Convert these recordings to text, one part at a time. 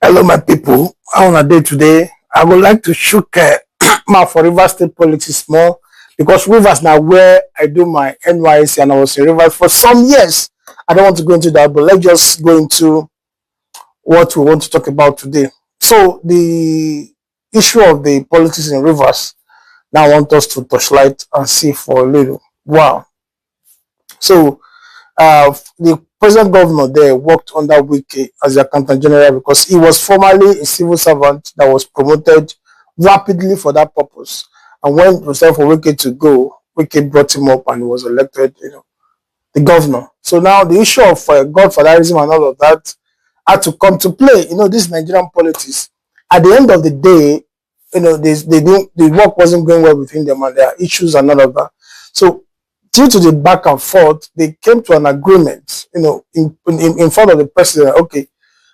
Hello, my people. How on a day today? I would like to shook mouth for Rivers State politics more because Rivers now where I do my NYC and I was in Rivers for some years. I don't want to go into that, but let's just go into what we want to talk about today. So the issue of the politics in Rivers now I want us to touchlight and see for a little. Wow. So the present governor there worked under Wike as the accountant general because he was formerly a civil servant that was promoted rapidly for that purpose. And when it was time for Wike to go, Wike brought him up and he was elected, the governor. So now the issue of godfatherism and all of that had to come to play. This Nigerian politics. At the end of the day, the work wasn't going well between them and there are issues and all of that. So due to the back and forth, they came to an agreement, in front of the president. Okay,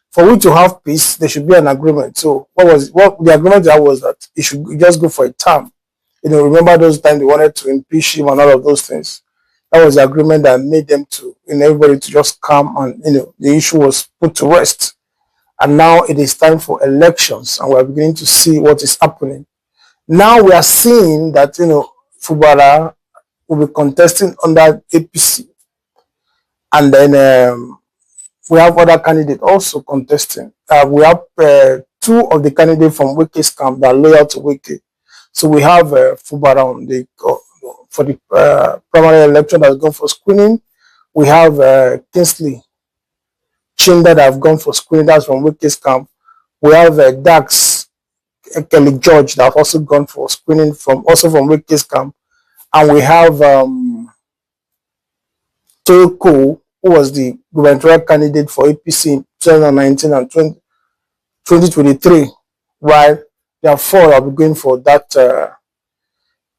for we to have peace, there should be an agreement. So what the agreement that was that he should just go for a term. Remember those times they wanted to impeach him and all of those things. That was the agreement that made them to, everybody to just come and, the issue was put to rest. And now it is time for elections and we're beginning to see what is happening. Now we are seeing that, Fabara will be contesting under APC. And then we have other candidates also contesting. We have two of the candidates from Wike's camp that are loyal to Wike. So we have Fabara on for the primary election that has gone for screening. We have Kingsley Chinda that have gone for screening, that's from Wike's camp. We have Dax Kelly George that have also gone for screening also from Wike's camp. And we have Toyoko, who was the gubernatorial candidate for APC in 2019 and 2023, while there are four that will be going for that,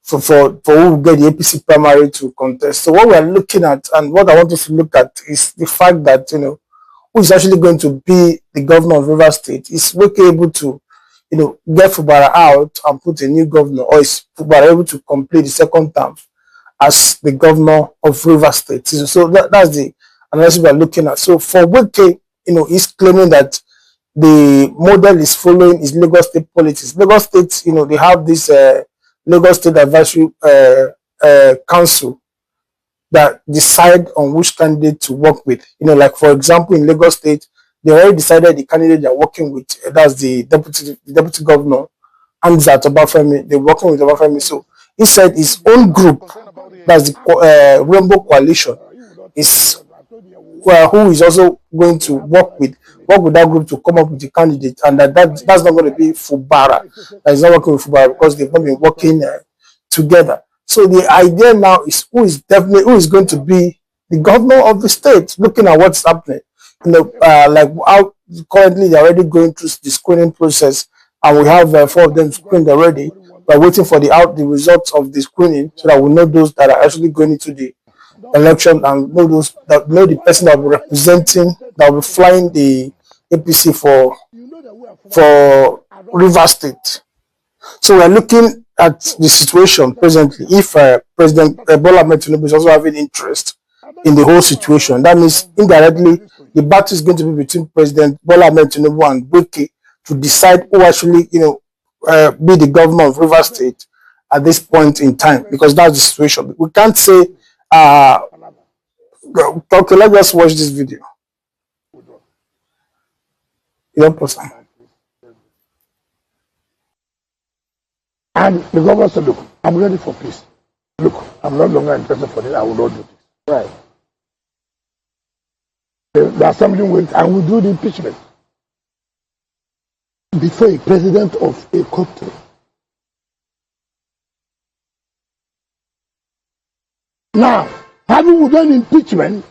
for who will get the APC primary to contest. So what we are looking at and what I want us to look at is the fact that, who is actually going to be the governor of Rivers State. Is Wike able to, get Fabara out and put a new governor, or is Fabara able to complete the second term as the governor of Rivers State? So that's the analysis we are looking at. So for Wike, he's claiming that the model is following is Lagos State politics. Lagos State, they have this Lagos State Advisory Council that decide on which candidate to work with. Like for example, in Lagos State, they already decided the candidate they're working with. That's the deputy governor, and Obafemi. They're working with Obafemi. So he said his own group, that's the Rainbow Coalition, is who is also going to work with that group to come up with the candidate, and that's not going to be Fabara. That is not working with Fabara because they've not been working together. So the idea now is who is going to be the governor of the state, looking at what's happening. Like how currently they're already going through the screening process, and we have four of them screened already. We're waiting for the results of the screening so that we know those that are actually going into the election and know the person that will be representing, that will be flying the APC for Rivers State. So we're looking at the situation presently. If President Bola Ahmed Tinubu is also having interest in the whole situation, that means indirectly the battle is going to be between President Bola Ahmed Tinubu and Wike to decide who actually, be the governor of Rivers State at this point in time, because that's the situation. We can't say, okay, let's just watch this video. And the governor said, look, I'm ready for peace. Look, I'm no longer interested for this. I will not do this. Right. The assembly went and we do the impeachment before a president of a country. Now, having done impeachment,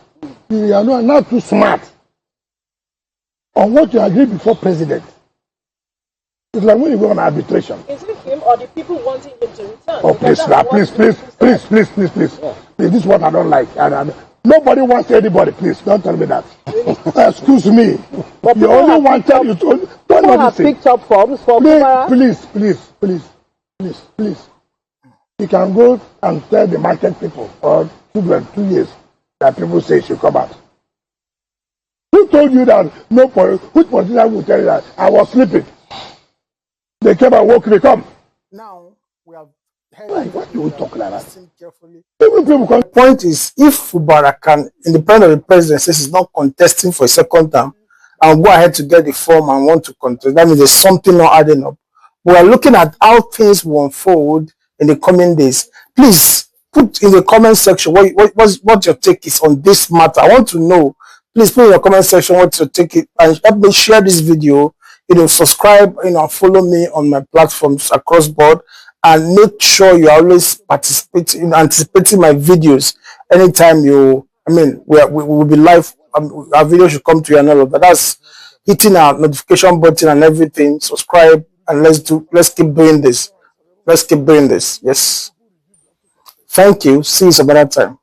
you are not too smart on what you agreed before president. It's like when you go on arbitration. Is it him or the people wanting him to return? Oh, please. Yeah. This is what I don't like. Nobody wants anybody, please. Don't tell me that. Really? Excuse me. But you only wanted you to. People have picked up forms for please. You can go and tell the market people or children 2 years that people say should come out. Who told you that which politician will tell you that I was sleeping? They came and woke me, come. Now we have What do you talk like that? listened carefully. Even people come. The point is, if Fabara can, independent of the president, says he's not contesting for a second term, and go ahead to get the form and want to contest, that means there's something not adding up. We are looking at how things will unfold in the coming days. Please put in the comment section what your take is on this matter. I want to know. Please put in the comment section what your take is, and help me share this video. Subscribe, follow me on my platforms across board, and make sure you always anticipating my videos anytime we will be live. Our video should come to you and all of that. That's hitting our notification button and everything. Subscribe, and let's keep doing this. Let's keep doing this. Yes. Thank you. See you some other time.